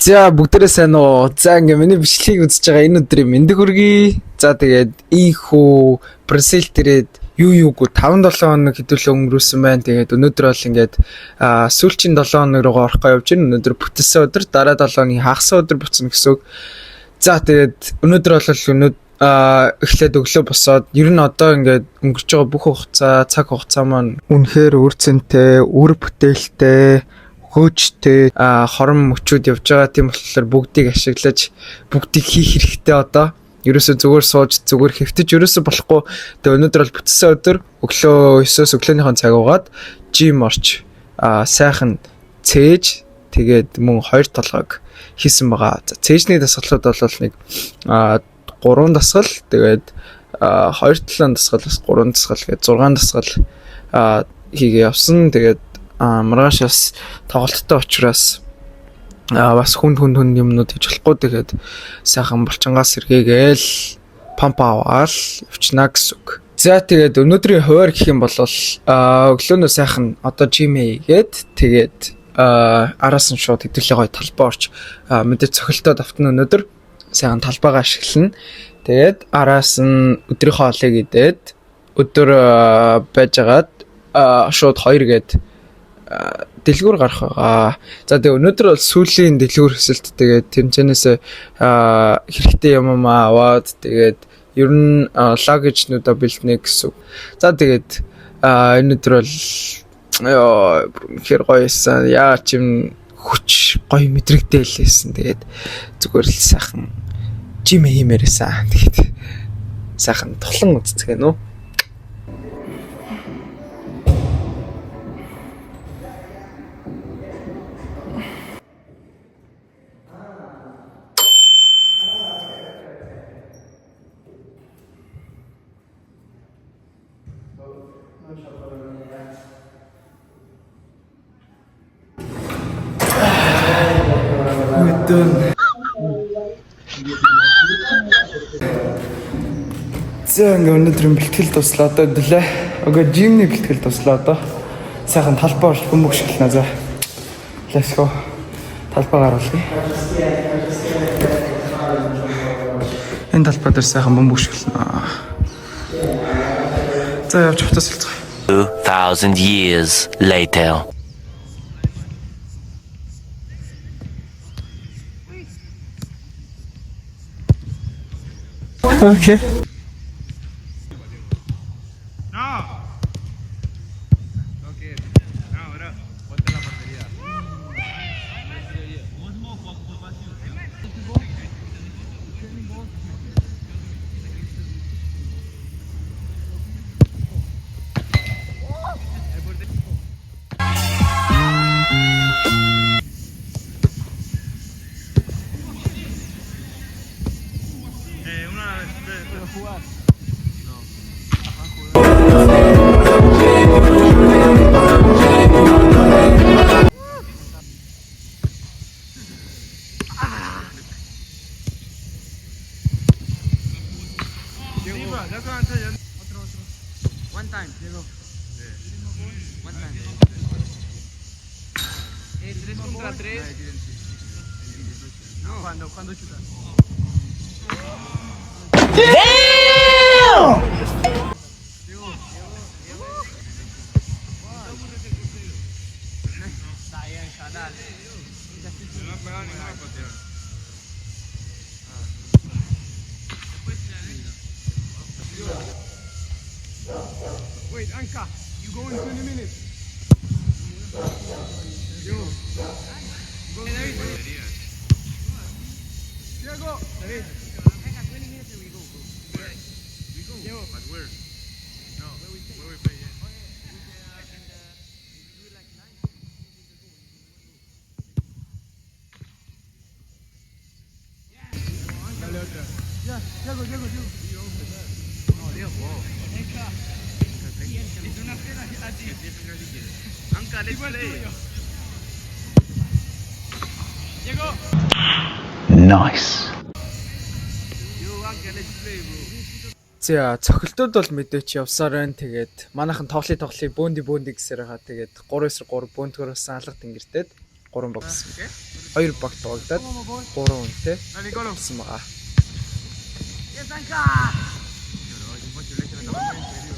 За бүгдээрээ сайн уу? За ингээ миний бичлэгийг үзэж байгаа энэ өдрийн мэндийг хүргэе. За тэгээд ийхүү Бразил дээрээд юуг 5-7 хоног хэдүүлээ өнгөрүүлсэн байна. Тэгээд өнөөдөр бол ингээд сүүлчийн 7 хоног руугаа орохгоо явж байна. Өнөөдөр бүтэлсэн өдөр, дараа 7 хоногийн хагас өдөр буцна гэсэн үг. За тэгээд өнөөдөр бол эхлээд өглөө босоод ер нь одоо ингээд өнгөрч байгаа бүх хугацаа, цаг хугацаа маань үнэхээр үр цэнтэй, үр бүтээлтэй, хөөжтэй хорон мөчүүд явж байгаа. Тийм болохоор бүгдийг ашиглаж бүгдийг хийх хэрэгтэй одоо. Ерөөсө зүгээр сууж зүгээр хэвтэж ерөөсө болохгүй. Тэгээ өнөөдөр бол бүтсэн өдөр өглөө 9-оос өглөөнийхэн цаг угаад жим орч сайхан цээж тэгээд мөн 2 толгойг хийсэн байгаа. За цээжний дасгалууд бол нэг 3 дасгал тэгээд 2-7 дасгал бас 3 дасгал гээд 6 дасгал хийгээ явсан. Тэгээд маргааш бас тоглолттой учраас бас хүнд юмнууд хийж болохгүй. Тэгээд сайхан булчингаас сэргээгээл памп аваад явчнаа гэсэн үг. За тэгээд өнөөдрийн хуваар гэх юм бол өглөөнөө сайхан одоо жим хийгээд тэгээд араас нь шууд хэдүүлээ гоё талбай орч мэдээ цохилтоо давтна. Өнөөдөр сайхан талбайгаа ашиглана. Тэгээд араас нь өдрийнхөө хоолыг идээд өдөр байжгаад шууд 2 гээд дэлгүүр гарах байгаа. За тэгээ өнөөдөр бол сүүлийн дэлгүүр хэсэлт тэгээд тэмцэнээс хэрэгтэй юм аваад тэгээд ер нь лагэжнуудаа бэлтнэ гэсэн. За тэгээд өнөөдөр бол хэр гоёсан яа чим хүч гоё мэдрэгдээлсэн. Тэгээд зүгээр л сайхан жим хиймээрсэн. Тэгээд сайхан тоглон үзцгээ нөө. За ингээ өнөөдрийн бэлтгэл дуслаа одоо өглөө. Окей, жимний бэлтгэл дуслаа одоо. Сайхан талбай орч бөмбөг шилнэ. За. Let's go. Талбай гаргалъя. Энэ талбай дээр сайхан бөмбөг шилнэ. За явж хутасалцгаая. 2000 years later. Okay. One time, Diego. One time. 3 contra 3. No, cuando chuta. Damn! Wait, Anka, you go in 20 minutes. Yo. Go. Diego. Hey. 20 minutes and we go. Where? We go. Diego. But where? No. Where we play? Yeah. Diego. No, Diego. Es una pena así. Anka, let's play. Diego. Nice. Yo, Anka, let's play, bro. За цохилтууд бол мэдээч явсаар байна. Тэгээд манайхан тоглоё бөөndi гэсээр байгаа. Тэгээд 3-3 бөөндгөрөөс алга тэнгэртээд 3 баг гэсэн. 2 баг тоглоод 3 үнэтэй Dale, Colo. гэсэн байгаа. ¡Ya zanca! Pero es imposible que lo tomen en serio.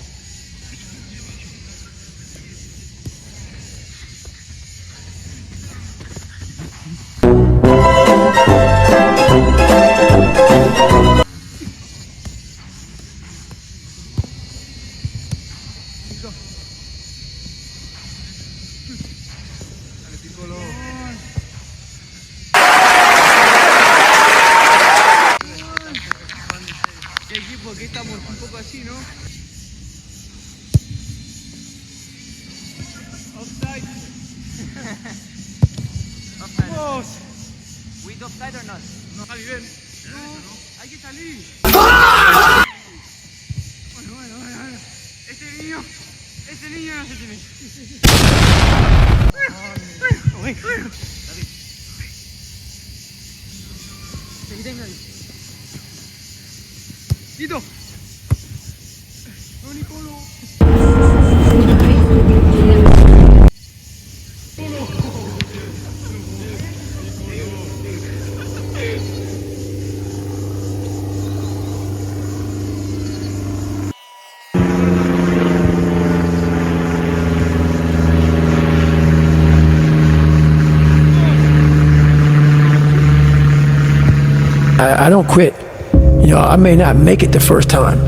Listo. Dale, Piccolo. ¿Qué equipo? Aquí estamos un poco así, ¿no? Offside. Vamos. ¿With offside or not? No, Javi, ven. No, hay que salir. Bueno. Este niño no se tiene. Bueno. David. Tito. No, Nicolo. I don't quit. You know, I may not make it the first time,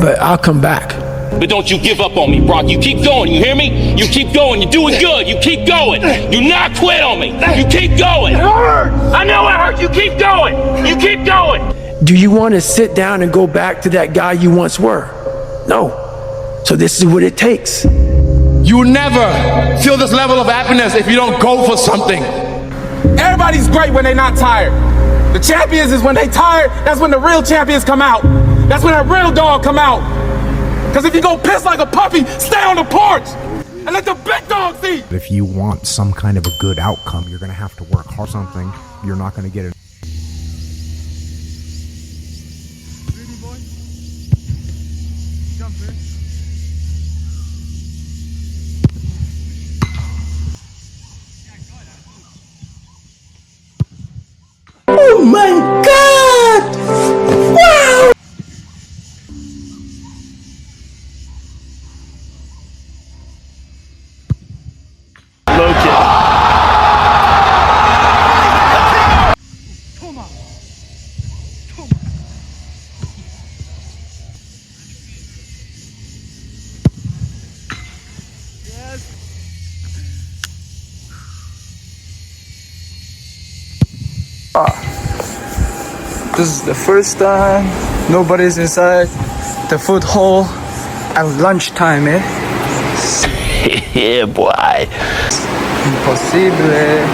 but I'll come back. But don't you give up on me, Brock. You keep going, you hear me? You keep going, you're doing good. You keep going. Do not quit on me. You keep going. It hurts. I know it hurts. You keep going. You keep going. Do you want to sit down and go back to that guy you once were? No. So this is what it takes. You never feel this level of happiness if you don't go for something. Everybody's great when they're not tired. The champions is when they tired, that's when the real champions come out. That's when that real dog come out. Because if you go piss like a puppy, stay on the porch and let the big dogs eat. If you want some kind of a good outcome, you're going to have to work hard. Something you're not going to get it. Ready, boy? Jump, man. Oh my God! Wow! Toma. This is the first time nobody's inside the food hall at lunchtime, eh? Yeah, boy. Impossible.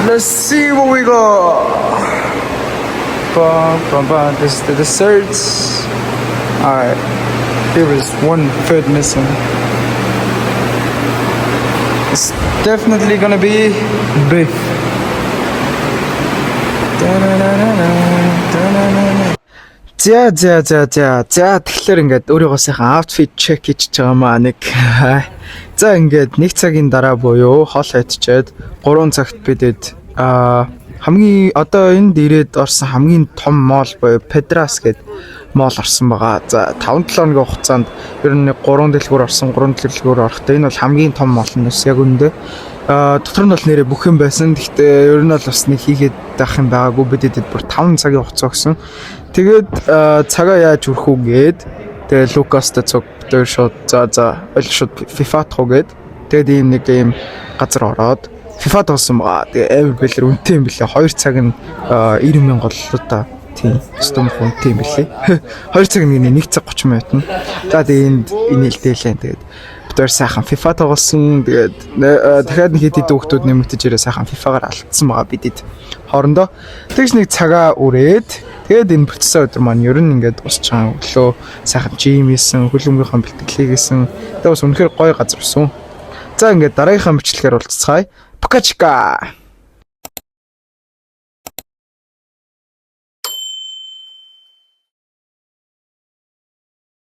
Let's see what we got. This is the desserts. Alright. Here is one food missing. It's definitely gonna be beef. За тэгэхээр ингээд өөрийгөө сайхан outfit check хийж байгаа маа нэг. За ингээд 1 цагийн дараа буюу хоол идчихэд 3 цагт бидэд хамгийн одоо энд ирээд орсон хамгийн том моол буюу Pedras гээд моол орсон байгаа. За 5-7 хоногийн хугацаанд ер нь 3 дэлгүүр орсон, 3 дэлгүүр орохдоо энэ бол хамгийн том моол нь бас яг үндэ. Дотор нь бол нэрээ бүх юм байсан. Гэхдээ ер нь бол бас нэг хийгээд байх юм байгаагүй. Бидэд бүр 5 цагийн хугацаа өгсөн. Тэгээд цагаа яаж өрөх үү гээд тэгээд Лукастай цуг дээр шууд ойл шууд FIFA тохгээд тэгээд ийм газар ороод FIFA тоосон байгаа. Тэгээд эвэр бэлэр үнэтэй юм билээ. 2 цаг нь 90,000 голлоо та. Тийм. Стом үнэтэй юм билээ. 2 цаг нь 1 цаг 30 минут нь. За тэгээд инээлдээлээ. Тэгээд битээр сайхан FIFA тоглосон. Тэгээд дахиад нэг хэд хүүхдүүд нэмэгдэж ирээ сайхан FIFA-гаар алдсан байгаа бидэд. Хоорондоо тэгж нэг цагаа үрээд тэгээд энэ процесс өдөр маань ер нь ингээд усч байгаа өглөө сайхан жим хийсэн, хөлбөмбөгийн бэлтгэлийг хийсэн. Тэгээд бас үнэхээр гоё газар байсан. За ингээд дараагийнхаа бичлэгээр уулзцгаая. Покачка.